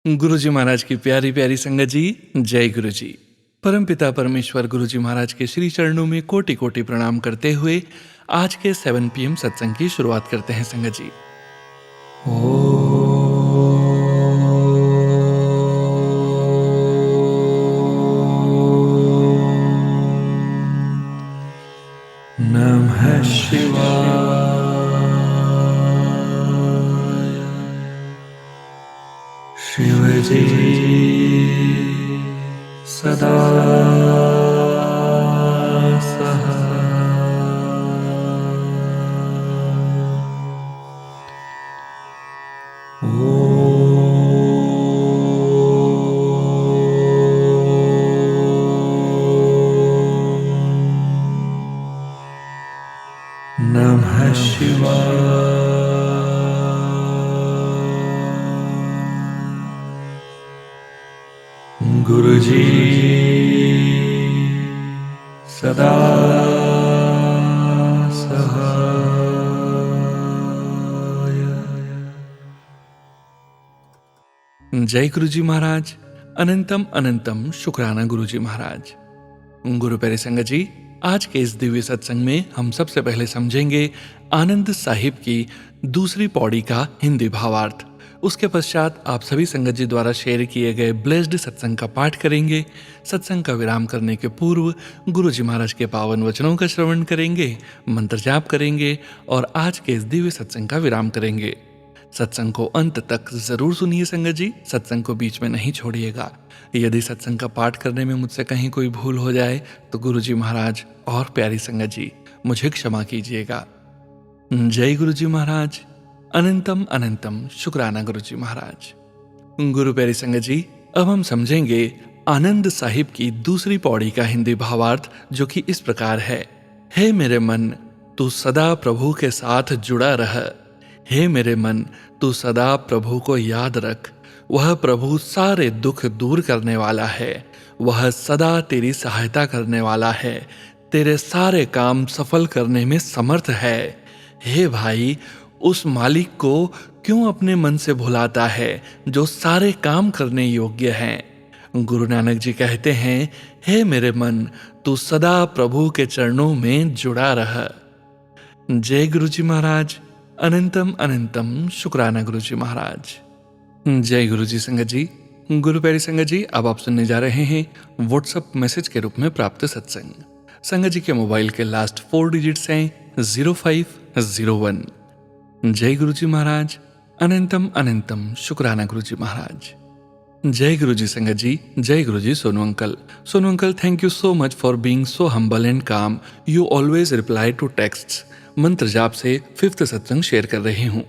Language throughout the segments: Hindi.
गुरु जी महाराज की प्यारी प्यारी संगत जी, जय गुरु जी। परमपिता परमेश्वर गुरु जी महाराज के श्री चरणों में कोटि कोटि प्रणाम करते हुए आज के 7 PM सत्संग की शुरुआत करते हैं संगत जी। नमः शिवाय। शिव जी सदा सहाय। नमः शिवाय। गुरु जी सदा सहाय। जय गुरु जी महाराज। अनंतम अनंतम शुक्राना गुरु जी महाराज। गुरु प्यारे संगत जी, आज के इस दिव्य सत्संग में हम सबसे पहले समझेंगे आनंद साहिब की दूसरी पौड़ी का हिंदी भावार्थ। उसके पश्चात आप सभी संगत जी द्वारा शेयर किए गए ब्लेस्ड सत्संग का पाठ करेंगे। सत्संग का विराम करने के पूर्व गुरु जी महाराज के पावन वचनों का श्रवण करेंगे, मंत्र जाप करेंगे और आज के इस दिव्य सत्संग का विराम करेंगे। सत्संग को अंत तक जरूर सुनिए संगत जी, सत्संग को बीच में नहीं छोड़िएगा। यदि सत्संग का पाठ करने में मुझसे कहीं कोई भूल हो जाए तो गुरु जी महाराज और प्यारी संगत जी मुझे क्षमा कीजिएगा। जय गुरु जी महाराज। अनंतम अनंतम शुक्राना गुरु जी महाराज। गुरु प्यारी संगत जी, अब हम समझेंगे आनंद साहिब की दूसरी पौड़ी का हिंदी भावार्थ, जो कि इस प्रकार है। हे मेरे मन, तू सदा प्रभु के साथ जुड़ा रह। हे मेरे मन, तू सदा प्रभु को याद रख। वह प्रभु सारे दुख दूर करने वाला है। वह सदा तेरी सहायता करने वाला है। तेरे सारे काम सफल करने में समर्थ है। हे भाई, उस मालिक को क्यों अपने मन से भुलाता है जो सारे काम करने योग्य हैं। गुरु नानक जी कहते हैं, हे मेरे मन, तू सदा प्रभु के चरणों में जुड़ा रह। जय गुरु जी महाराज। अनंतम अनंतम शुक्राना गुरु जी महाराज। जय गुरु जी संगत जी। गुरु प्यारी संगत जी, अब आप सुनने जा रहे हैं व्हाट्सएप मैसेज के रूप में प्राप्त सत्संग। संगत जी के मोबाइल के लास्ट 4 डिजिट्स हैं 0501। जय गुरु जी महाराज। अनंतम अनंतम शुक्राना गुरु जी महाराज। जय गुरु जी संगत जी। जय Guru ji Sonu uncle. Sonu uncle, thank you so much for being so humble and calm. You always reply to texts. मंत्र जाप से 5th सत्संग शेयर कर रही हूँ।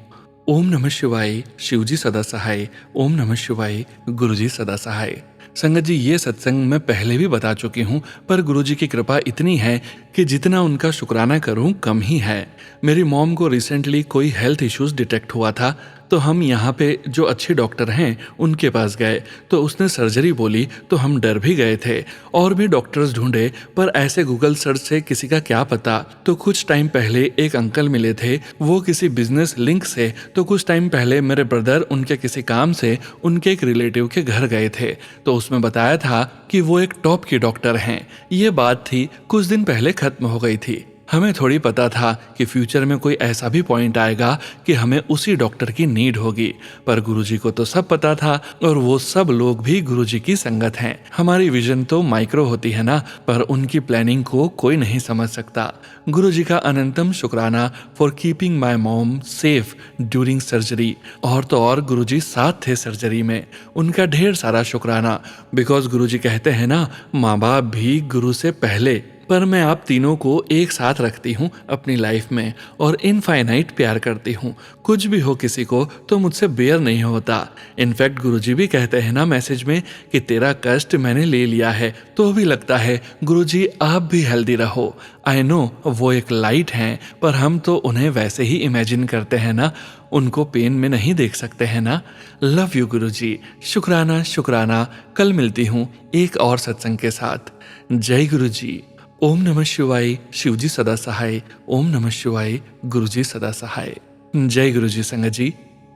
ओम नमः शिवाय। शिव जी सदा सहाय। ओम नमः शिवाय। गुरु जी सदा सहाय। संगत जी, ये सत्संग मैं पहले भी बता चुकी हूँ, पर गुरु जी की कृपा इतनी है कि जितना उनका शुक्राना करूँ कम ही है। मेरी मॉम को रिसेंटली कोई हेल्थ इश्यूज डिटेक्ट हुआ था, तो हम यहाँ पे जो अच्छे डॉक्टर हैं उनके पास गए, तो उसने सर्जरी बोली तो हम डर भी गए थे और भी डॉक्टर्स ढूंढे, पर ऐसे गूगल सर्च से किसी का क्या पता। तो कुछ टाइम पहले एक अंकल मिले थे, वो किसी बिजनेस लिंक से, तो कुछ टाइम पहले मेरे ब्रदर उनके किसी काम से उनके एक रिलेटिव के घर गए थे, तो उसमें बताया था कि वो एक टॉप की डॉक्टर हैं। ये बात थी कुछ दिन पहले खत्म हो गई थी। हमें थोड़ी पता था कि फ्यूचर में कोई ऐसा भी पॉइंट आएगा कि हमें उसी डॉक्टर की नीड होगी, पर गुरुजी को तो सब पता था और वो सब लोग भी गुरुजी की संगत हैं। हमारी विजन तो माइक्रो होती है ना, पर उनकी प्लानिंग को कोई नहीं समझ सकता। गुरुजी का अनंतम शुक्राना for keeping my mom safe during surgery. और तो और गुरुजी साथ थे सर्जरी में, उनका ढेर सारा शुक्राना। बिकॉज गुरुजी कहते हैं ना, माँ बाप भी गुरु से पहले। पर मैं आप तीनों को एक साथ रखती हूँ अपनी लाइफ में और इनफाइनाइट प्यार करती हूँ। कुछ भी हो किसी को तो मुझसे बेयर नहीं होता। इनफैक्ट गुरुजी भी कहते हैं ना मैसेज में कि तेरा कष्ट मैंने ले लिया है, तो भी लगता है गुरुजी आप भी हेल्दी रहो। आई नो वो एक लाइट हैं, पर हम तो उन्हें वैसे ही इमेजिन करते हैं ना, उनको पेन में नहीं देख सकते हैं ना। लव यू गुरुजी। शुक्राना शुक्राना। कल मिलती हूँ एक और सत्संग के साथ। जय गुरुजी। ओम नमः शिवाय। शिव जी सदा सहाय। ओम नमः शिवाय। गुरु जी सदा सहाय। जय गुरु जी संगत जी।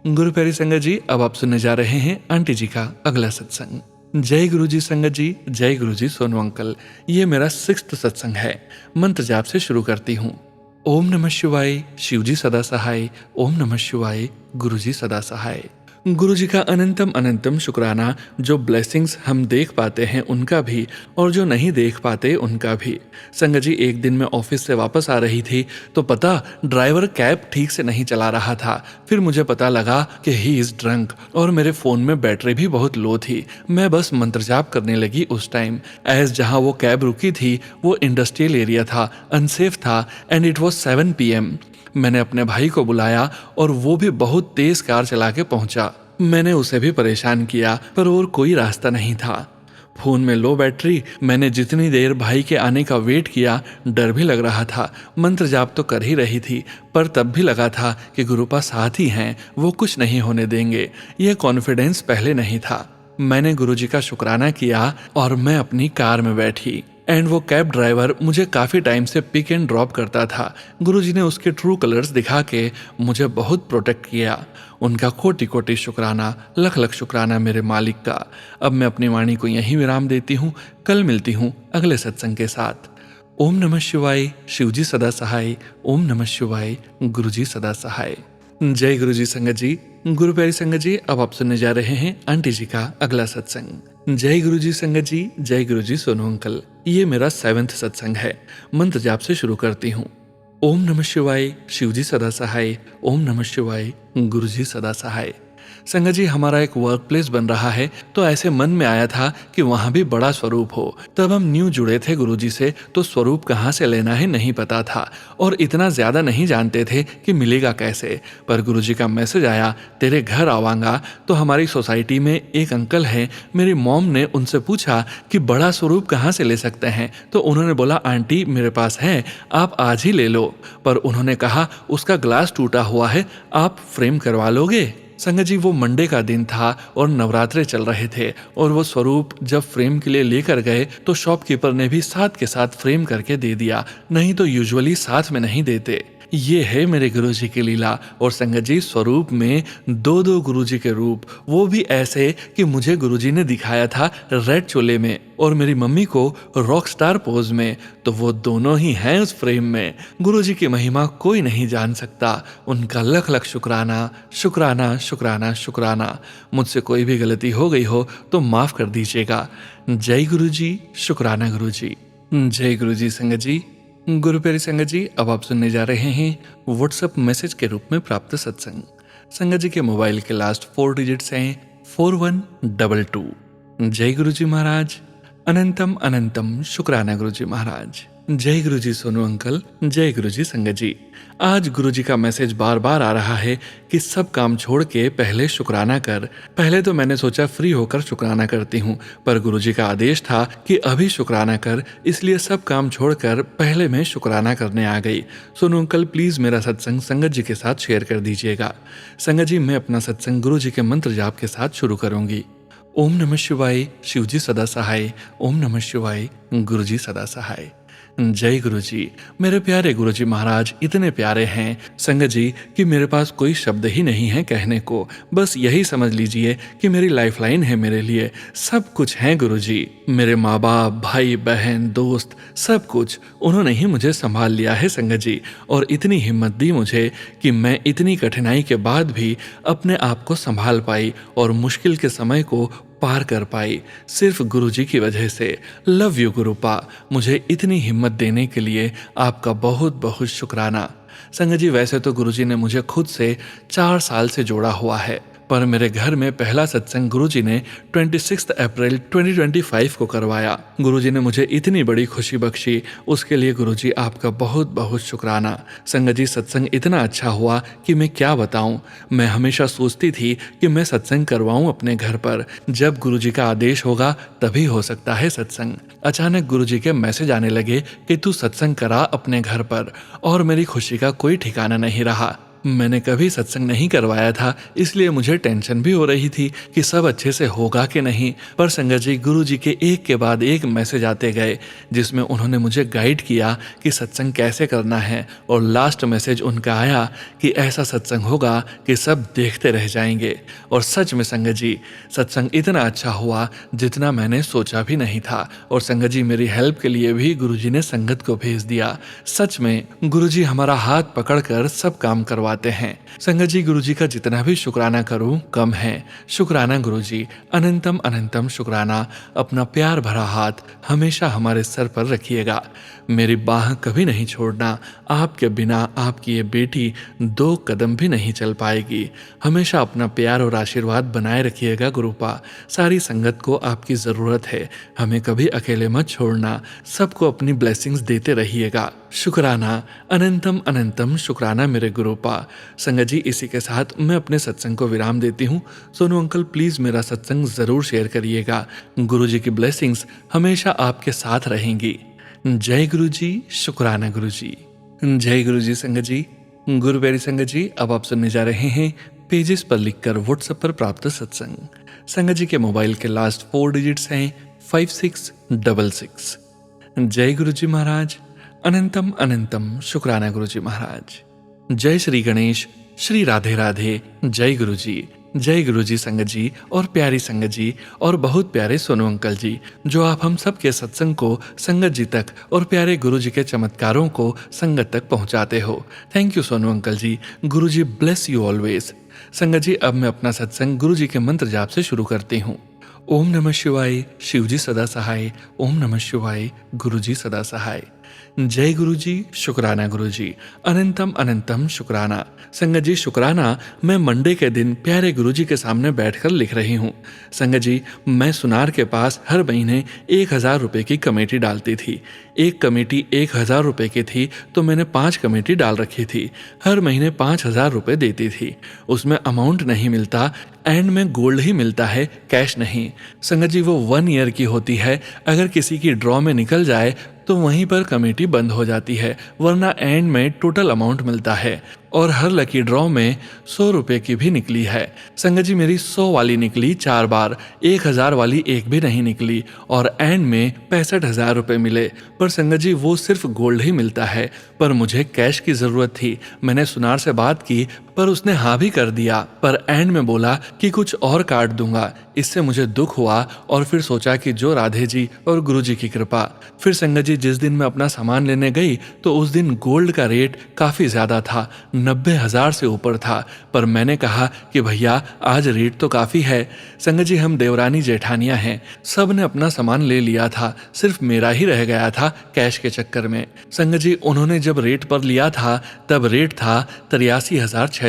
गुरु प्यारी संगत जी, अब आप सुनने जा रहे हैं आंटी जी का अगला सत्संग। जय गुरु जी संगत जी, जय गुरु जी सोनू अंकल। ये मेरा 6th सत्संग है। मंत्र जाप से शुरू करती हूँ। ओम नमः शिवाय, शिव जी सदा सहाय। ओम नमः शिवाय, गुरु जी सदा सहाय। गुरु जी का अनंतम अनंतम शुक्राना, जो ब्लेसिंग्स हम देख पाते हैं उनका भी और जो नहीं देख पाते उनका भी। संगत जी, एक दिन मैं ऑफिस से वापस आ रही थी तो पता ड्राइवर कैब ठीक से नहीं चला रहा था। फिर मुझे पता लगा कि ही इज ड्रंक और मेरे फोन में बैटरी भी बहुत लो थी। मैं बस मंत्र जाप करने लगी उस टाइम। एज जहाँ वो कैब रुकी थी वो इंडस्ट्रियल एरिया था, अनसेफ था एंड इट वॉज 7 PM। मैंने अपने भाई को बुलाया और वो भी बहुत तेज कार चला के पहुंचा। मैंने उसे भी परेशान किया पर और कोई रास्ता नहीं था। फोन में लो बैटरी। मैंने जितनी देर भाई के आने का वेट किया, डर भी लग रहा था। मंत्र जाप तो कर ही रही थी पर तब भी लगा था कि गुरुपा साथ ही हैं, वो कुछ नहीं होने देंगे। यह कॉन्फिडेंस पहले नहीं था। मैंने गुरुजी का शुक्राना किया और मैं अपनी कार में बैठी एंड वो कैब ड्राइवर मुझे काफ़ी टाइम से पिक एंड ड्रॉप करता था। गुरुजी ने उसके ट्रू कलर्स दिखा के मुझे बहुत प्रोटेक्ट किया। उनका कोटि कोटि शुक्राना, लख लख शुक्राना मेरे मालिक का। अब मैं अपनी वाणी को यहीं विराम देती हूँ। कल मिलती हूँ अगले सत्संग के साथ। ओम नमः शिवाय, शिव जी सदा सहाय। ओम नमः शिवाय, गुरु जी सदा सहाय। जय गुरु जी संगत जी। गुरु प्यारी संगत जी, अब आप सुनने जा रहे हैं आंटी जी का अगला सत्संग। जय गुरु जी संगत जी, जय गुरु जी सोनू अंकल। ये मेरा 7th सत्संग है। मंत्र जाप से शुरू करती हूँ। ओम नमः शिवाय, शिव जी सदा सहाय। ओम नमः शिवाय, गुरु जी सदा सहाय। संगत जी, हमारा एक वर्क प्लेस बन रहा है तो ऐसे मन में आया था कि वहाँ भी बड़ा स्वरूप हो। तब हम न्यू जुड़े थे गुरुजी से तो स्वरूप कहाँ से लेना है नहीं पता था और इतना ज्यादा नहीं जानते थे कि मिलेगा कैसे। पर गुरुजी का मैसेज आया, तेरे घर आवांगा। तो हमारी सोसाइटी में एक अंकल हैं, मेरी मॉम ने उनसे पूछा कि बड़ा स्वरूप कहाँ से ले सकते हैं। तो उन्होंने बोला, आंटी मेरे पास है, आप आज ही ले लो। पर उन्होंने कहा उसका ग्लास टूटा हुआ है, आप फ्रेम करवा लोगे। संगत जी, वो मंडे का दिन था और नवरात्रे चल रहे थे और वो स्वरूप जब फ्रेम के लिए लेकर गए तो शॉपकीपर ने भी साथ के साथ फ्रेम करके दे दिया, नहीं तो यूजुअली साथ में नहीं देते। ये है मेरे गुरुजी की लीला। और संगत जी, स्वरूप में 2 गुरुजी के रूप, वो भी ऐसे कि मुझे गुरुजी ने दिखाया था रेड चोले में और मेरी मम्मी को रॉक स्टार पोज में, तो वो दोनों ही हैं उस फ्रेम में। गुरुजी की महिमा कोई नहीं जान सकता। उनका लख लख शुक्राना, शुक्राना शुक्राना शुक्राना। मुझसे कोई भी गलती हो गई हो तो माफ कर दीजिएगा। जय गुरुजी, शुक्राना गुरुजी। जय गुरुजी संगत जी। गुरु प्यारी संगत जी, अब आप सुनने जा रहे हैं व्हाट्सएप मैसेज के रूप में प्राप्त सत्संग। संगत जी के मोबाइल के लास्ट 4 डिजिट्स हैं 4122। जय गुरु जी महाराज, अनंतम अनंतम शुक्राना गुरु जी महाराज। जय गुरु जी सोनू अंकल, जय गुरु जी संगत जी। आज गुरु जी का मैसेज बार बार आ रहा है कि सब काम छोड़ के पहले शुक्राना कर। पहले तो मैंने सोचा फ्री होकर शुक्राना करती हूँ, पर गुरु जी का आदेश था कि अभी शुक्राना कर, इसलिए सब काम छोड़कर पहले मैं शुक्राना करने आ गई। सोनू अंकल, प्लीज मेरा सत्संग संगत जी के साथ शेयर कर दीजिएगा। संगत जी, मैं अपना सत्संग गुरु जी के मंत्र जाप के साथ शुरू करूंगी। ओम नमः शिवाय, शिव जी सदा सहाय। ओम नमः शिवाय, गुरु जी सदा सहाय। जय गुरु जी। मेरे प्यारे गुरु जी महाराज इतने प्यारे हैं संगत जी कि मेरे पास कोई शब्द ही नहीं है कहने को। बस यही समझ लीजिए कि मेरी लाइफलाइन है, मेरे लिए सब कुछ है गुरु जी। मेरे माँ बाप, भाई बहन, दोस्त, सब कुछ उन्होंने ही मुझे संभाल लिया है संगत जी। और इतनी हिम्मत दी मुझे कि मैं इतनी कठिनाई के बाद भी अपने आप को संभाल पाई और मुश्किल के समय को पार कर पाई, सिर्फ गुरुजी की वजह से। लव यू गुरुपा, मुझे इतनी हिम्मत देने के लिए आपका बहुत बहुत शुक्राना। संगत जी, वैसे तो गुरुजी ने मुझे खुद से 4 साल से जोड़ा हुआ है, पर मेरे घर में पहला सत्संग गुरुजी ने 26 अप्रैल 2025 को करवाया। गुरुजी ने मुझे इतनी बड़ी खुशी बख्शी, उसके लिए गुरुजी आपका बहुत बहुत शुक्राना। संगत जी, सत्संग इतना अच्छा हुआ कि मैं क्या बताऊं। मैं हमेशा सोचती थी कि मैं सत्संग करवाऊं अपने घर पर, जब गुरुजी का आदेश होगा तभी हो सकता है सत्संग। अचानक गुरुजी के मैसेज आने लगे कि तू सत्संग करा अपने घर पर, और मेरी खुशी का कोई ठिकाना नहीं रहा। मैंने कभी सत्संग नहीं करवाया था, इसलिए मुझे टेंशन भी हो रही थी कि सब अच्छे से होगा कि नहीं। पर संगत जी, गुरु जी के एक के बाद एक मैसेज आते गए जिसमें उन्होंने मुझे गाइड किया कि सत्संग कैसे करना है। और लास्ट मैसेज उनका आया कि ऐसा सत्संग होगा कि सब देखते रह जाएंगे। और सच में संगत जी, सत्संग इतना अच्छा हुआ जितना मैंने सोचा भी नहीं था। और संगत जी, मेरी हेल्प के लिए भी गुरुजी ने संगत को भेज दिया। सच में गुरुजी हमारा हाथ पकड़कर सब काम करवाते हैं। संगत जी, गुरुजी का जितना भी शुक्राना करूं कम है। शुक्राना गुरुजी, अनंतम अनंतम शुक्राना। अपना प्यार भरा हाथ हमेशा हमारे सर पर रखिएगा। मेरी बाह कभी नहीं छोड़ना। आपके बिना आपकी ये बेटी 2 कदम भी नहीं चल पाएगी। हमेशा अपना प्यार और आशीर्वाद बनाए रखिएगा गुरुपा। सारी संगत को आपकी ज़रूरत है। हमें कभी अकेले मत छोड़ना। सबको अपनी ब्लेसिंग्स देते रहिएगा। शुक्राना, अनंतम अनंतम शुक्राना मेरे गुरुपा। संगत जी, इसी के साथ मैं अपने सत्संग को विराम देती हूँ। सोनू अंकल, प्लीज़ मेरा सत्संग ज़रूर शेयर करिएगा। गुरु जी की ब्लेसिंग्स हमेशा आपके साथ रहेंगी। जय गुरु जी। शुक्राना गुरु जी। जय गुरु जी। संगत जी, गुरु प्यारी संगत जी, अब आप सुनने जा रहे हैं पेजेस पर लिखकर व्हाट्सएप पर प्राप्त सत्संग। संगत जी के मोबाइल के लास्ट 4 डिजिट्स हैं 5666। जय गुरु जी महाराज। अनंतम अनंतम शुक्राना गुरु जी महाराज। जय श्री गणेश, श्री राधे राधे। जय गुरु जी। जय गुरु जी संगत जी और प्यारी संगत जी और बहुत प्यारे सोनू अंकल जी, जो आप हम सब के सत्संग को संगत जी तक और प्यारे गुरु जी के चमत्कारों को संगत तक पहुंचाते हो। Thank you Sonu uncle ji. Guru ji bless you always. संगत जी, अब मैं अपना सत्संग गुरु जी के मंत्र जाप से शुरू करती हूँ। ओम नमः शिवाय, शिव जी सदा सहाय। ओम नमः शिवाय, गुरु जी सदा सहाय। जय गुरु जी। शुक्राना गुरु जी। अनंतम अनंतम शुक्राना। संगत जी, शुक्राना मैं मंडे के दिन प्यारे गुरु जी के सामने बैठकर लिख रही हूँ। संगत जी, मैं सुनार के पास हर महीने 1000 रुपये की कमेटी डालती थी। एक कमेटी 1000 रुपये की थी तो मैंने 5 कमेटी डाल रखी थी। हर महीने 5000 रुपये देती थी। उसमें अमाउंट नहीं मिलता, एंड में गोल्ड ही मिलता है, कैश नहीं। संगत जी, वो 1 ईयर की होती है। अगर किसी की ड्रॉ में निकल जाए तो वहीं पर कमेटी बंद हो जाती है, वरना एंड में टोटल अमाउंट मिलता है। और हर लकी ड्रॉ में 100 रुपये की भी निकली है। संगत जी, मेरी 100 वाली निकली 4 बार, 1000 वाली एक भी नहीं निकली और एंड में 65,000 रुपये मिले। पर संगत जी, वो सिर्फ गोल्ड ही मिलता है। पर मुझे कैश की ज़रूरत थी। मैंने सुनार से बात की पर उसने हाँ भी कर दिया, पर एंड में बोला कि कुछ और काट दूंगा। इससे मुझे दुख हुआ और फिर सोचा कि जो राधे जी और गुरु जी की कृपा। फिर संगत जी, जिस दिन मैं अपना सामान लेने गई तो उस दिन गोल्ड का रेट काफ़ी ज़्यादा था, 90,000 से ऊपर था। पर मैंने कहा कि भैया आज रेट तो काफ़ी है। संगत जी, हम देवरानी जेठानियाँ हैं, सब ने अपना सामान ले लिया था, सिर्फ मेरा ही रह गया था कैश के चक्कर में। संगत जी, उन्होंने जब रेट पर लिया था तब रेट था 83,600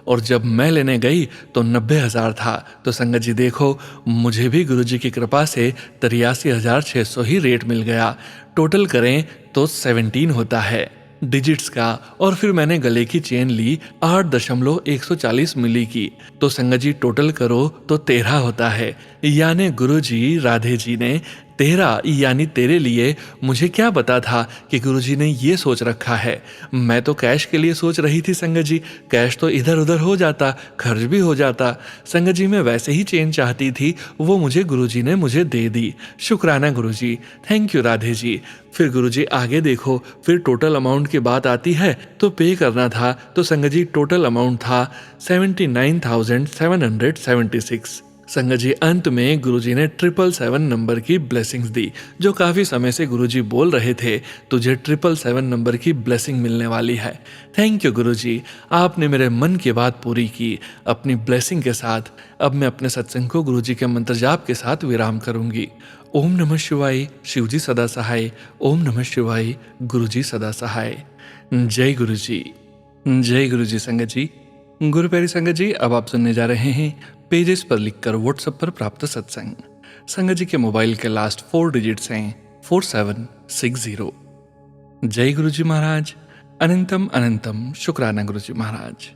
और जब मैं लेने गई तो 90,000 था। तो संगत जी देखो, मुझे भी गुरु जी की कृपा से 83,600 ही रेट मिल गया। टोटल करें तो 17 होता है डिजिट्स का। और फिर मैंने गले की चेन ली 8.140 मिली की। तो संगत जी टोटल करो तो 13 होता है। यानी गुरु जी राधे जी ने 13 यानी तेरे लिए। मुझे क्या पता था कि गुरुजी ने ये सोच रखा है। मैं तो कैश के लिए सोच रही थी संगत जी, कैश तो इधर उधर हो जाता, खर्च भी हो जाता। संगत जी, मैं वैसे ही चेन चाहती थी, वो मुझे गुरुजी ने मुझे दे दी। शुक्राना गुरुजी। Thank you Radhe ji. फिर गुरुजी आगे देखो, फिर टोटल अमाउंट की बात आती है तो पे करना था। तो संगत जी टोटल अमाउंट था 79,776। संगत जी, अंत में गुरुजी ने 777 नंबर की ब्लेसिंग्स दी, जो काफ़ी समय से गुरुजी बोल रहे थे तुझे 777 नंबर की ब्लेसिंग मिलने वाली है। थैंक यू गुरुजी, आपने मेरे मन की बात पूरी की अपनी ब्लेसिंग के साथ। अब मैं अपने सत्संग को गुरुजी के मंत्र जाप के साथ विराम करूंगी। ओम नमः शिवाय, शिवजी सदा सहाय। ओम नमः शिवाय, गुरुजी सदा सहाय। जय गुरुजी। जय गुरुजी। संगत जी, गुरु प्यारी संगत जी, अब आप सुनने जा रहे हैं पेजेस पर लिखकर व्हाट्सएप पर प्राप्त सत्संग। संगत जी के मोबाइल के लास्ट 4 डिजिट्स हैं 4760। जय गुरु जी महाराज। अनंतम अनंतम शुक्राना गुरु जी महाराज।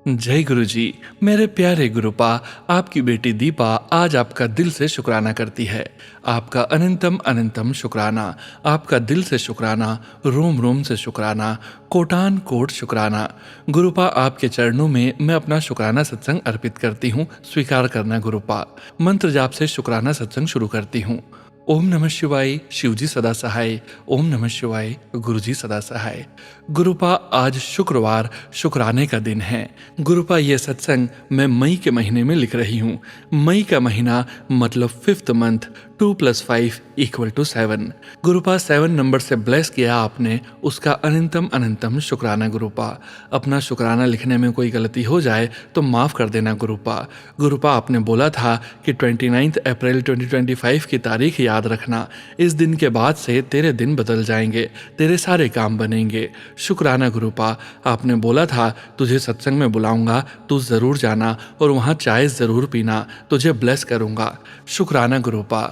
जय गुरु जी। मेरे प्यारे गुरुपा, आपकी बेटी दीपा आज आपका दिल से शुक्राना करती है। आपका अनंतम अनंतम शुक्राना, आपका दिल से शुक्राना, रोम रोम से शुक्राना, कोटान कोट शुक्राना। गुरुपा, आपके चरणों में मैं अपना शुक्राना सत्संग अर्पित करती हूँ, स्वीकार करना गुरुपा। मंत्र जाप से शुक्राना सत्संग शुरू करती हूँ। ओम नमः शिवाय, शिवजी सदा सहाय। ओम नमः शिवाय, गुरुजी सदा सहाय। गुरुपा, आज शुक्रवार शुक्राने का दिन है। गुरुपा, ये सत्संग मैं मई के महीने में लिख रही हूँ। मई का महीना मतलब 5th मंथ, 2 + 5 = 7। गुरुपा, 7 नंबर से ब्लेस किया आपने, उसका अनंतम अनंतम शुक्राना गुरुपा। अपना शुक्राना लिखने में कोई गलती हो जाए तो माफ़ कर देना गुरुपा। गुरुपा, आपने बोला था कि 29 अप्रैल 2025 की तारीख याद रखना। इस दिन के बाद से तेरे दिन बदल जाएंगे, तेरे सारे काम बनेंगे। शुक्राना गुरुपा, आपने बोला था तुझे सत्संग में बुलाऊंगा, तू ज़रूर जाना और वहाँ चाय ज़रूर पीना, तुझे ब्लेस करूंगा। शुक्राना गुरुपा,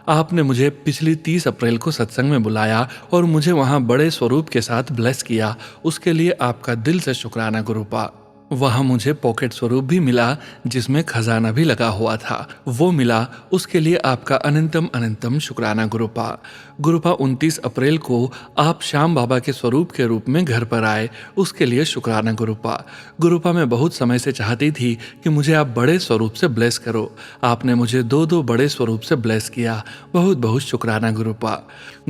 आपने मुझे पिछली 30 अप्रैल को सत्संग में बुलाया और मुझे वहाँ बड़े स्वरूप के साथ ब्लेस किया, उसके लिए आपका दिल से शुक्राना गुरुपा। वहाँ मुझे पॉकेट स्वरूप भी मिला जिसमें खजाना भी लगा हुआ था, वो मिला, उसके लिए आपका अनंतम अनंतम शुक्राना गुरुपा। गुरुपा, 29 अप्रैल को आप श्याम बाबा के स्वरूप के रूप में घर पर आए, उसके लिए शुक्राना गुरुपा। गुरुपा, मैं बहुत समय से चाहती थी कि मुझे आप बड़े स्वरूप से ब्लेस करो, आपने मुझे 2 बड़े स्वरूप से ब्लेस किया, बहुत बहुत शुक्राना गुरुपा।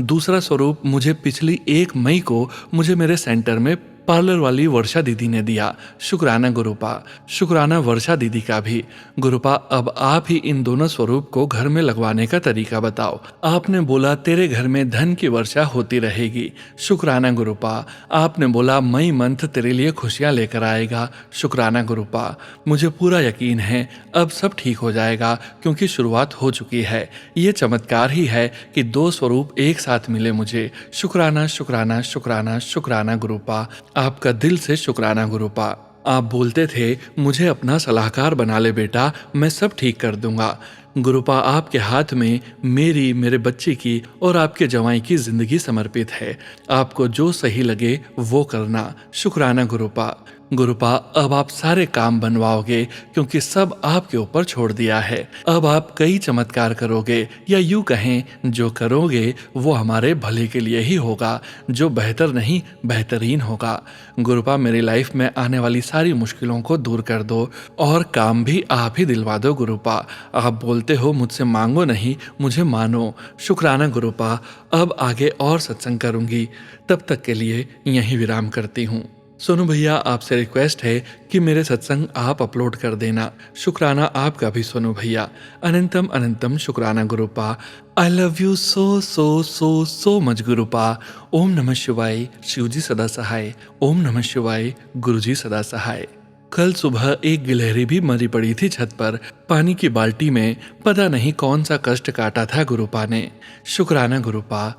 दूसरा स्वरूप मुझे पिछली 1 मई को मुझे मेरे सेंटर में पार्लर वाली वर्षा दीदी ने दिया, शुक्राना गुरुपा। शुक्राना वर्षा दीदी का भी। गुरुपा, अब आप ही इन दोनों स्वरूप को घर में लगवाने का तरीका बताओ। आपने बोला तेरे घर में धन की वर्षा होती रहेगी, शुक्राना गुरुपा। आपने बोला मई मंथ तेरे लिए खुशियां लेकर आएगा, शुक्राना गुरुपा। मुझे पूरा यकीन है अब सब ठीक हो जाएगा क्योंकि शुरुआत हो चुकी है। ये चमत्कार ही है कि 2 स्वरूप एक साथ मिले मुझे। शुक्राना शुक्राना शुक्राना शुक्राना गुरुपा, आपका दिल से शुक्राना गुरुपा। आप बोलते थे मुझे अपना सलाहकार बना ले बेटा, मैं सब ठीक कर दूंगा। गुरुपा, आपके हाथ में मेरी, मेरे बच्चे की और आपके जवाई की जिंदगी समर्पित है, आपको जो सही लगे वो करना, शुक्राना गुरुपा। गुरुपा, अब आप सारे काम बनवाओगे क्योंकि सब आपके ऊपर छोड़ दिया है। अब आप कई चमत्कार करोगे, या यूं कहें जो करोगे वो हमारे भले के लिए ही होगा, जो बेहतर नहीं बेहतरीन होगा। गुरुपा, मेरी लाइफ में आने वाली सारी मुश्किलों को दूर कर दो और काम भी आप ही दिलवा दो गुरुपा। आप बोलते हो मुझसे मांगो नहीं, मुझे मानो, शुक्राना गुरुपा। अब आगे और सत्संग करूंगी, तब तक के लिए यहीं विराम करती हूँ। सोनू भैया, आपसे रिक्वेस्ट है कि मेरे सत्संग आप अपलोड कर देना, शुक्राना आपका भी सोनू भैया। अनंतम अनंतम शुक्राना गुरुपा। I love you so so so so much गुरुपा। ओम नमः शिवाय, शिवजी सदा सहाय। ओम नमः शिवाय, गुरुजी सदा सहाय। कल सुबह एक गिलहरी भी मरी पड़ी थी छत पर, पानी की बाल्टी में, पता नहीं कौन सा कष्ट काटा था गुरुपा ने, शुक्राना गुरुपा।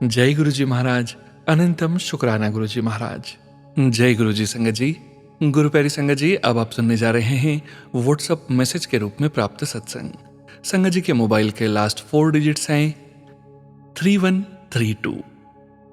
जय गुरुजी महाराज, अनंतम शुक्राना गुरुजी महाराज। जय गुरुजी संगत जी। गुरु प्यारी संगत जी, अब आप सुनने जा रहे हैं व्हाट्सएप मैसेज के रूप में प्राप्त सत्संग। संगत जी के मोबाइल के लास्ट 4 डिजिट्स हैं 3132।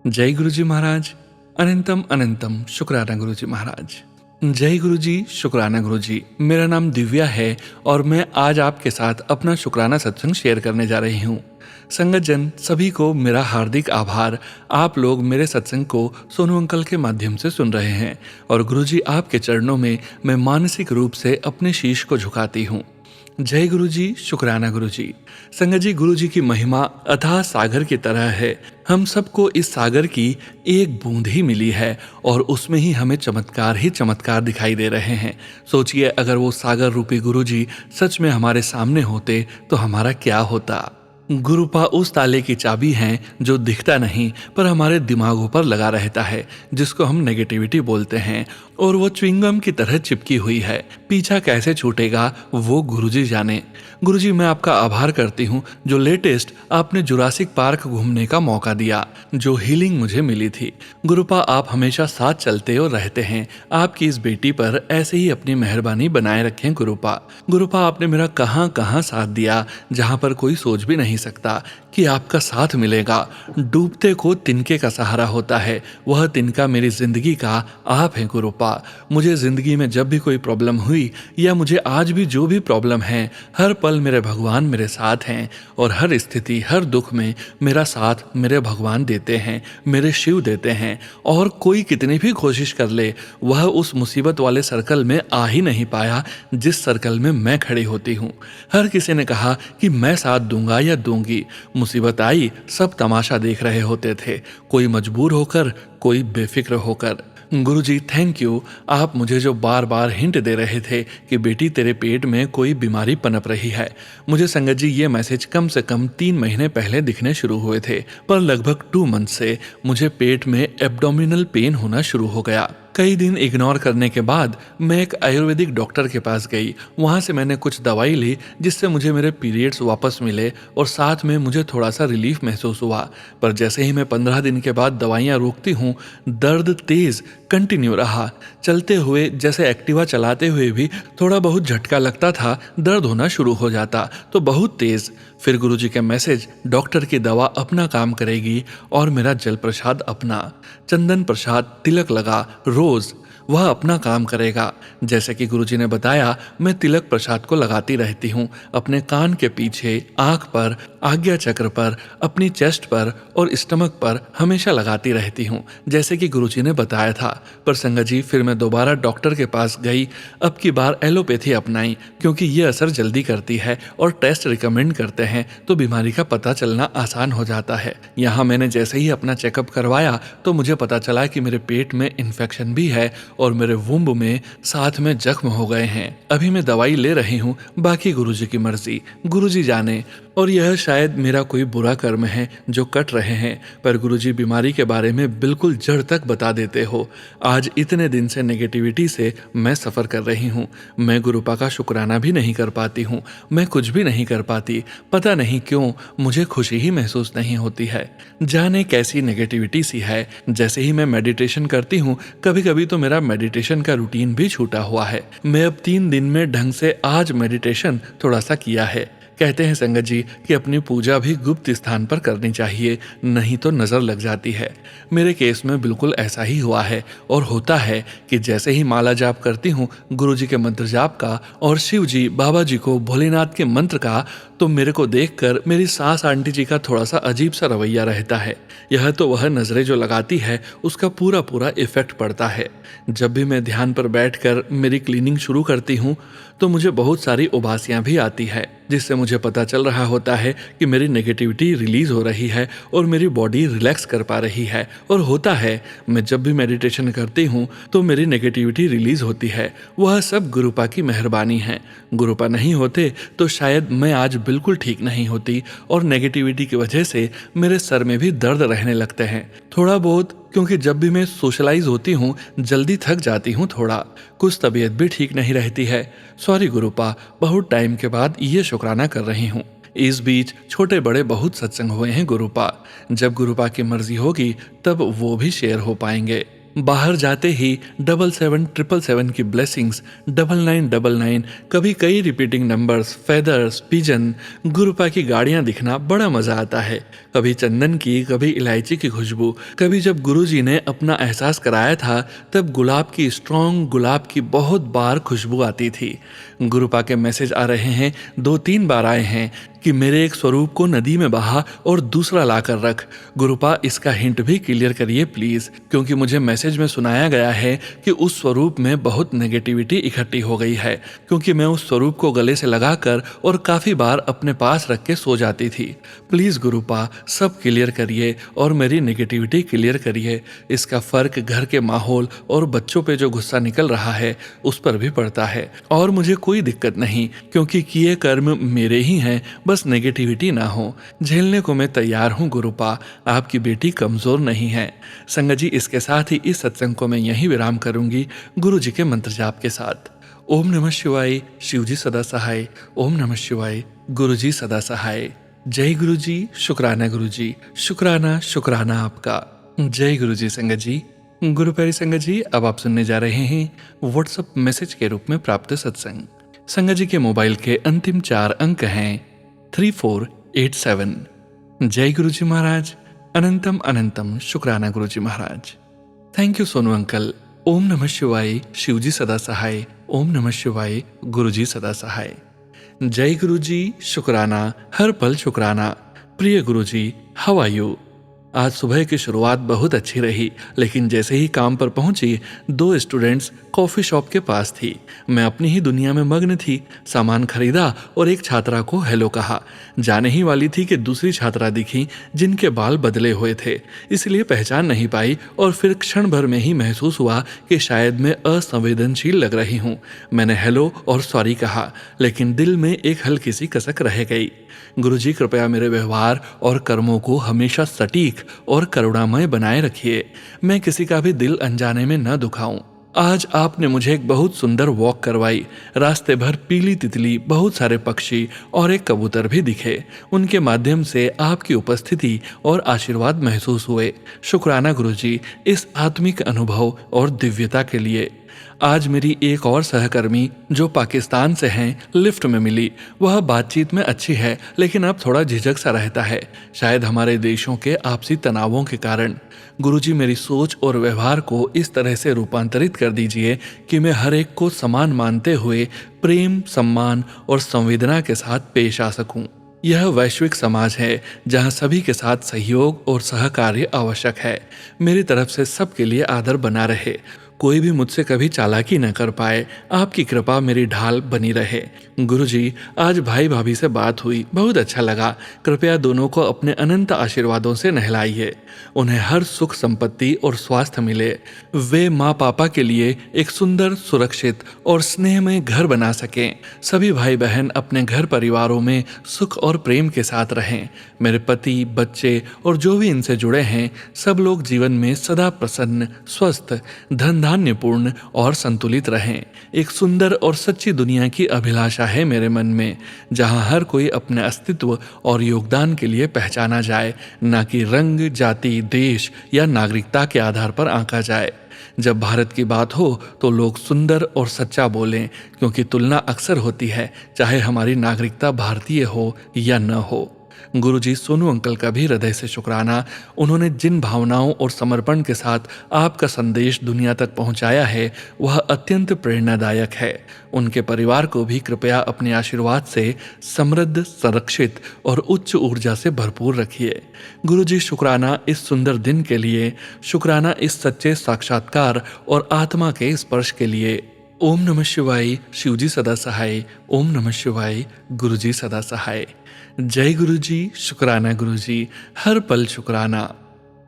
जय गुरुजी महाराज, अनंतम अनंतम शुक्राना गुरुजी महाराज। जय गुरुजी, शुक्राना गुरुजी। मेरा नाम दिव्या है और मैं आज आपके साथ अपना शुक्राना सत्संग शेयर करने जा रही हूँ। संगत जन सभी को मेरा हार्दिक आभार। आप लोग मेरे सत्संग को सोनू अंकल के माध्यम से सुन रहे हैं और गुरुजी, आपके चरणों में मैं मानसिक रूप से अपने शीश को झुकाती हूँ। जय गुरुजी, शुक्राना गुरुजी। संगत जी, गुरुजी की महिमा अथाह सागर की तरह है। हम सबको इस सागर की एक बूंद ही मिली है और उसमें ही हमें चमत्कार ही चमत्कार दिखाई दे रहे हैं। सोचिए, अगर वो सागर रूपी गुरुजी सच में हमारे सामने होते तो हमारा क्या होता। गुरुपा उस ताले की चाबी हैं जो दिखता नहीं पर हमारे दिमागों पर लगा रहता है, जिसको हम नेगेटिविटी बोलते हैं, और वो च्युइंगम की तरह चिपकी हुई है। पीछा कैसे छूटेगा वो गुरुजी जाने। गुरुजी, मैं आपका आभार करती हूँ जो लेटेस्ट आपने जुरासिक पार्क घूमने का मौका दिया, जो हीलिंग मुझे मिली थी। गुरुपा, आप हमेशा साथ चलते और रहते हैं। आपकी इस बेटी पर ऐसे ही अपनी मेहरबानी बनाए रखें गुरुपा। गुरुपा, आपने मेरा कहाँ कहाँ साथ दिया जहाँ पर कोई सोच भी नहीं सकता कि आपका साथ मिलेगा। डूबते को तिनके का सहारा होता है, वह तिनका मेरी जिंदगी का आप हैं गुरुपा। मुझे जिंदगी में जब भी कोई प्रॉब्लम हुई या मुझे आज भी जो भी प्रॉब्लम है, हर पल मेरे भगवान मेरे साथ हैं और हर स्थिति हर दुख में मेरा साथ मेरे भगवान देते हैं, मेरे शिव देते हैं। और कोई कितनी भी कोशिश कर ले, वह उस मुसीबत वाले सर्कल में आ ही नहीं पाया जिस सर्कल में मैं खड़ी होती हूँ। हर किसी ने कहा कि मैं साथ दूंगा या दूंगी, मुसीबत आई सब तमाशा देख रहे होते थे, कोई मजबूर होकर, कोई बेफिक्र होकर। गुरुजी थैंक यू, आप मुझे जो बार बार हिंट दे रहे थे कि बेटी तेरे पेट में कोई बीमारी पनप रही है। मुझे संगत जी ये मैसेज कम से कम 3 महीने पहले दिखने शुरू हुए थे, पर लगभग 2 मंथ से मुझे पेट में एब्डोमिनल पेन होना शुरू हो गया। कई दिन इग्नोर करने के बाद मैं एक आयुर्वेदिक डॉक्टर के पास गई। वहाँ से मैंने कुछ दवाई ली जिससे मुझे मेरे पीरियड्स वापस मिले और साथ में मुझे थोड़ा सा रिलीफ महसूस हुआ। पर जैसे ही मैं 15 दिन के बाद दवाइयाँ रोकती हूँ, दर्द तेज कंटिन्यू रहा। चलते हुए जैसे एक्टिवा चलाते हुए भी थोड़ा बहुत झटका लगता था, दर्द होना शुरू हो जाता तो बहुत तेज। फिर गुरुजी के मैसेज, डॉक्टर की दवा अपना काम करेगी और मेरा जल प्रसाद अपना, चंदन प्रसाद तिलक लगा रोज, वह अपना काम करेगा। जैसे कि गुरुजी ने बताया, मैं तिलक प्रसाद को लगाती रहती हूँ अपने कान के पीछे, आँख पर, आज्ञा चक्र पर, अपनी चेस्ट पर और स्टमक पर हमेशा लगाती रहती हूँ जैसे कि गुरुजी ने बताया था। पर संगत जी फिर मैं दोबारा डॉक्टर के पास गई, अब की बार एलोपैथी अपनाई क्योंकि ये असर जल्दी करती है और टेस्ट रिकमेंड करते हैं तो बीमारी का पता चलना आसान हो जाता है। यहाँ मैंने जैसे ही अपना चेकअप करवाया तो मुझे पता चला कि मेरे पेट में इन्फेक्शन भी है और मेरे वुम्ब में साथ में जख्म हो गए हैं। अभी मैं दवाई ले रही हूँ, बाकी गुरुजी की मर्जी, गुरुजी जाने। और यह शायद मेरा कोई बुरा कर्म है जो कट रहे हैं, पर गुरुजी बीमारी के बारे में बिल्कुल जड़ तक बता देते हो। आज इतने दिन से नेगेटिविटी से मैं सफ़र कर रही हूँ। मैं गुरुपा का शुक्राना भी नहीं कर पाती हूँ, मैं कुछ भी नहीं कर पाती। पता नहीं क्यों मुझे खुशी ही महसूस नहीं होती है, जाने कैसी नेगेटिविटी सी है। जैसे ही मैं मेडिटेशन करती हूँ, कभी कभी तो मेरा मेडिटेशन का रूटीन भी छूटा हुआ है। मैं अब 3 दिन में ढंग से आज मेडिटेशन थोड़ा सा किया है। कहते हैं संगत जी कि अपनी पूजा भी गुप्त स्थान पर करनी चाहिए, नहीं तो नजर लग जाती है। मेरे केस में बिल्कुल ऐसा ही हुआ है और होता है कि जैसे ही माला जाप करती हूँ गुरुजी के मंत्र जाप का और शिव जी बाबा जी को भोलेनाथ के मंत्र का, तो मेरे को देखकर मेरी सास आंटी जी का थोड़ा सा अजीब सा रवैया रहता है। यह तो वह नजरें जो लगाती है उसका पूरा पूरा इफेक्ट पड़ता है। जब भी मैं ध्यान पर बैठकर मेरी क्लीनिंग शुरू करती हूँ तो मुझे बहुत सारी उबासियां भी आती है, जिससे मुझे पता चल रहा होता है कि मेरी नेगेटिविटी रिलीज हो रही है और मेरी बॉडी रिलैक्स कर पा रही है। और होता है, मैं जब भी मेडिटेशन करती हूँ तो मेरी नेगेटिविटी रिलीज होती है। वह सब गुरुपा की मेहरबानी है। गुरुपा नहीं होते तो शायद मैं आज बिल्कुल ठीक नहीं होती और नेगेटिविटी की वजह से मेरे सर में भी दर्द रहने लगते हैं थोड़ा बहुत, क्योंकि जब भी मैं सोशलाइज होती हूँ जल्दी थक जाती हूँ थोड़ा, कुछ तबीयत भी ठीक नहीं रहती है। सॉरी गुरुपा, बहुत टाइम के बाद ये शुक्राना कर रही हूँ। इस बीच छोटे बड़े बहुत सत्संग हुए हैं गुरुपा, जब गुरुपा की मर्जी होगी तब वो भी शेयर हो पाएंगे। बाहर जाते ही 7777 की ब्लेसिंग्स, 9999, कभी कई रिपीटिंग नंबर्स, फेदर्स, पिजन, गुरुपा की गाड़ियां दिखना बड़ा मजा आता है। कभी चंदन की, कभी इलायची की खुशबू। कभी जब गुरुजी ने अपना एहसास कराया था तब गुलाब की, स्ट्रॉन्ग गुलाब की बहुत बार खुशबू आती थी। गुरुपा के मैसेज आ रहे हैं, 2-3 बार आए हैं कि मेरे एक स्वरूप को नदी में बहा और दूसरा लाकर रख। गुरुपा इसका हिंट भी क्लियर करिए प्लीज, क्योंकि मुझे मैसेज में सुनाया गया है कि उस स्वरूप में बहुत नेगेटिविटी इकट्ठी हो गई है, क्योंकि मैं उस स्वरूप को गले से लगाकर और काफी बार अपने पास रख के सो जाती थी। प्लीज गुरुपा सब क्लियर करिए और मेरी नेगेटिविटी क्लियर करिए। इसका फर्क घर के माहौल और बच्चों पे जो गुस्सा निकल रहा है उस पर भी पड़ता है। और मुझे कोई दिक्कत नहीं, क्योंकि किए कर्म मेरे ही हैं, बस नेगेटिविटी ना हो। झेलने को मैं तैयार हूँ गुरुपा, आपकी बेटी कमजोर नहीं है। संगत जी इसके साथ ही इस सत्संग को मैं यहीं विराम करूंगी गुरु जी के मंत्र जाप के साथ। ओम नमः शिवाय, शिव जी सदा सहाय। ओम नमः शिवाय, गुरु जी सदा सहाय। जय गुरु जी, शुक्राना गुरु जी, शुक्राना शुक्राना आपका। जय गुरु जी। संगत जी, गुरु प्यारी संगत जी, अब आप सुनने जा रहे हैं व्हाट्सएप मैसेज के रूप में प्राप्त सत्संग। संगत जी के मोबाइल के अंतिम 4 अंक हैं 34 87। जय गुरुजी महाराज, अनंतम अनंतम शुक्राना Guruji Maharaj. Thank you Sonu uncle. ओम नमः शिवाय, शिवजी सदा सहाय। ओम नमः शिवाय, गुरुजी सदा सहाय। जय गुरुजी, शुक्राना, हर पल शुक्राना। प्रिय गुरुजी, हाउ आर यू? आज सुबह की शुरुआत बहुत अच्छी रही, लेकिन जैसे ही काम पर पहुंची, 2 स्टूडेंट्स कॉफी शॉप के पास थी। मैं अपनी ही दुनिया में मग्न थी। सामान खरीदा और एक छात्रा को हेलो कहा। जाने ही वाली थी कि दूसरी छात्रा दिखी जिनके बाल बदले हुए थे, इसलिए पहचान नहीं पाई और फिर क्षण भर में ही महसूस हुआ कि शायद मैं असंवेदनशील लग रही हूँ। मैंने हेलो और सॉरी कहा, लेकिन दिल में एक हल्की सी कसक रह गई। गुरुजी, कृपया मेरे व्यवहार और कर्मों को हमेशा सटीक और करुणामय बनाए रखिए। मैं किसी का भी दिल अनजाने में न दुखाऊं। आज आपने मुझे एक बहुत सुंदर वॉक करवाई। रास्ते भर पीली तितली, बहुत सारे पक्षी और एक कबूतर भी दिखे। उनके माध्यम से आपकी उपस्थिति और आशीर्वाद महसूस हुए। शुक्राना गुरुजी इस आत्मिक अनुभव और दिव्यता के लिए। आज मेरी एक और सहकर्मी जो पाकिस्तान से हैं, लिफ्ट में मिली। वह बातचीत में अच्छी है, लेकिन अब थोड़ा झिझक सा रहता है, शायद हमारे देशों के आपसी तनावों के कारण। गुरुजी, मेरी सोच और व्यवहार को इस तरह से रूपांतरित कर दीजिए कि मैं हर एक को समान मानते हुए प्रेम, सम्मान और संवेदना के साथ पेश आ सकूं। यह वैश्विक समाज है जहां सभी के साथ सहयोग और सहकार्य आवश्यक है। मेरी तरफ से सबके लिए आदर बना रहे। कोई भी मुझसे कभी चालाकी न कर पाए। आपकी कृपा मेरी ढाल बनी रहे। गुरुजी, आज भाई भाभी से बात हुई, बहुत अच्छा लगा। कृपया दोनों को अपने अनंत आशीर्वादों से नहलाइए। उन्हें हर सुख संपत्ति और स्वास्थ्य मिले। वे माँ पापा के लिए एक सुंदर, सुरक्षित और स्नेहमय घर बना सकें। सभी भाई बहन अपने घर परिवारों में सुख और प्रेम के साथ रहें। मेरे पति, बच्चे और जो भी इनसे जुड़े हैं, सब लोग जीवन में सदा प्रसन्न, स्वस्थ, धन धान्यपूर्ण और संतुलित रहें। एक सुंदर और सच्ची दुनिया की अभिलाषा है मेरे मन में, जहां हर कोई अपने अस्तित्व और योगदान के लिए पहचाना जाए, न कि रंग, जाति, देश या नागरिकता के आधार पर आंका जाए। जब भारत की बात हो तो लोग सुंदर और सच्चा बोलें, क्योंकि तुलना अक्सर होती है, चाहे हमारी नागरिकता भारतीय हो या न हो। गुरुजी, सोनू अंकल का भी हृदय से शुक्राना। उन्होंने जिन भावनाओं और समर्पण के साथ आपका संदेश दुनिया तक पहुंचाया है, वह अत्यंत प्रेरणादायक है। उनके परिवार को भी कृपया अपने आशीर्वाद से समृद्ध, संरक्षित और उच्च ऊर्जा से भरपूर रखिए। गुरुजी, शुक्राना इस सुंदर दिन के लिए, शुक्राना इस सच्चे साक्षात्कार और आत्मा के स्पर्श के लिए। ओम नमः शिवाय, शिवजी सदा सहाय। ओम नमः शिवाय, गुरुजी सदा सहाय। जय गुरुजी, शुक्राना गुरुजी, हर पल शुक्राना।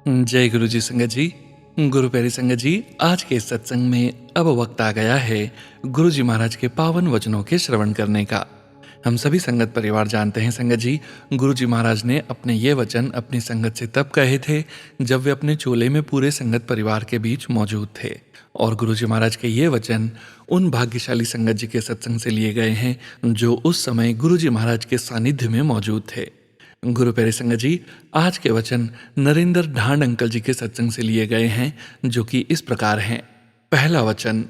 जय गुरुजी संगत जी। गुरु प्यारी संगत जी, आज के इस सत्संग में अब वक्त आ गया है गुरुजी महाराज के पावन वचनों के श्रवण करने का। हम सभी संगत परिवार जानते हैं संगत जी, गुरुजी महाराज ने अपने ये वचन अपनी संगत से तब कहे थे जब वे अपने चोले में पूरे संगत परिवार के बीच मौजूद थे। और गुरुजी महाराज के ये वचन उन भाग्यशाली संगत जी के सत्संग से लिए गए हैं जो उस समय गुरुजी महाराज के सानिध्य में मौजूद थे। गुरु प्यारे संगत जी, आज के वचन नरेंद्र ढांड अंकल जी के सत्संग से लिए गए हैं, जो कि इस प्रकार हैं। पहला वचन,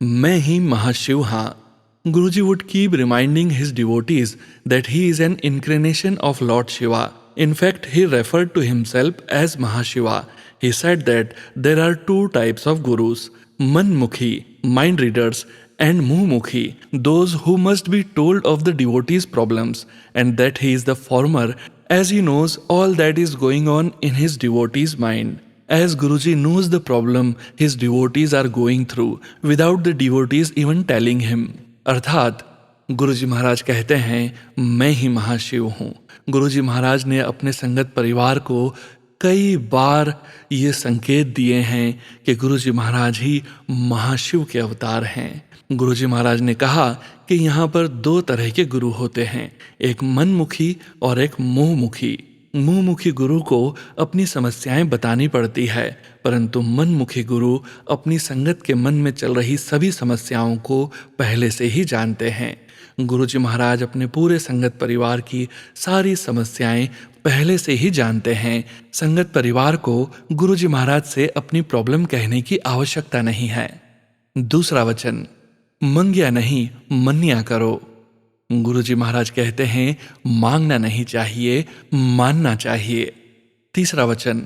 मैं ही महाशिव हाँ। Guruji would keep reminding his devotees that he is an incarnation of Lord Shiva. In fact, he referred to himself as Mahashiva. He said that there are 2 types of gurus, Manmukhi, mind readers, and Muhmukhi, those who must be told of the devotee's problems, and that he is the former as he knows all that is going on in his devotee's mind. As Guruji knows the problem his devotees are going through without the devotees even telling him. अर्थात गुरुजी महाराज कहते हैं, मैं ही महाशिव हूँ। गुरुजी महाराज ने अपने संगत परिवार को कई बार ये संकेत दिए हैं कि गुरुजी महाराज ही महाशिव के अवतार हैं। गुरुजी महाराज ने कहा कि यहाँ पर 2 तरह के गुरु होते हैं, एक मनमुखी और एक मुंहमुखी। मुंहमुखी गुरु को अपनी समस्याएं बतानी पड़ती है, परंतु मनमुखी गुरु अपनी संगत के मन में चल रही सभी समस्याओं को पहले से ही जानते हैं। गुरुजी महाराज अपने पूरे संगत परिवार की सारी समस्याएं पहले से ही जानते हैं। संगत परिवार को गुरुजी महाराज से अपनी प्रॉब्लम कहने की आवश्यकता नहीं है। दूसरा वचन, मंग्या नहीं मन्या करो। गुरुजी महाराज कहते हैं, मांगना नहीं चाहिए, मानना चाहिए। तीसरा वचन,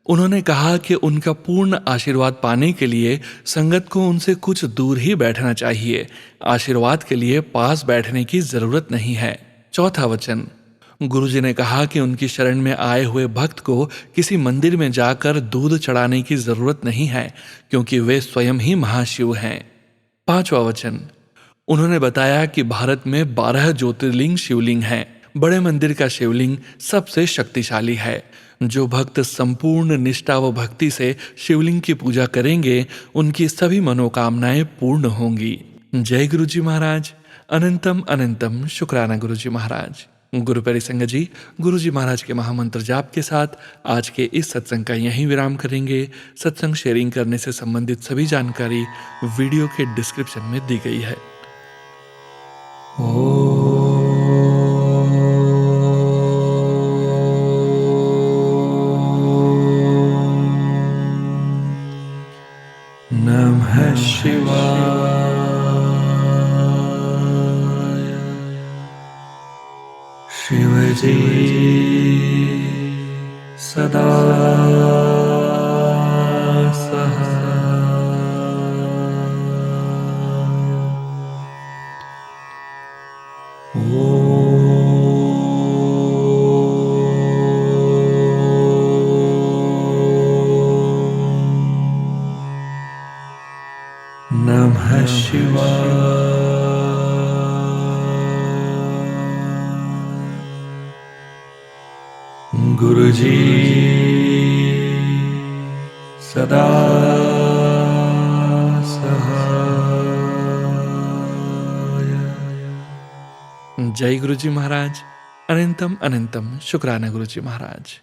उन्होंने कहा कि उनका पूर्ण आशीर्वाद पाने के लिए संगत को उनसे कुछ दूर ही बैठना चाहिए, आशीर्वाद के लिए पास बैठने की जरूरत नहीं है। चौथा वचन, गुरुजी ने कहा कि उनकी शरण में आए हुए भक्त को किसी मंदिर में जाकर दूध चढ़ाने की जरूरत नहीं है, क्योंकि वे स्वयं ही महाशिव हैं। पांचवा वचन, उन्होंने बताया कि भारत में 12 ज्योतिर्लिंग शिवलिंग हैं। बड़े मंदिर का शिवलिंग सबसे शक्तिशाली है। जो भक्त संपूर्ण निष्ठा व भक्ति से शिवलिंग की पूजा करेंगे, उनकी सभी मनोकामनाएं पूर्ण होंगी। जय गुरुजी महाराज। अनंतम अनंतम शुक्राना गुरुजी महाराज। गुरु प्यारी संगत जी, गुरुजी महाराज के महामंत्र जाप के साथ आज के इस सत्संग का यहीं विराम करेंगे। सत्संग शेयरिंग करने से संबंधित सभी जानकारी वीडियो के डिस्क्रिप्शन में दी गई है। नमः शिवाय। शिवजी सदा नमः शिवाय। गुरुजी सदा सहाय। जय गुरुजी महाराज। अनंतम अनंतम शुक्राना गुरुजी महाराज।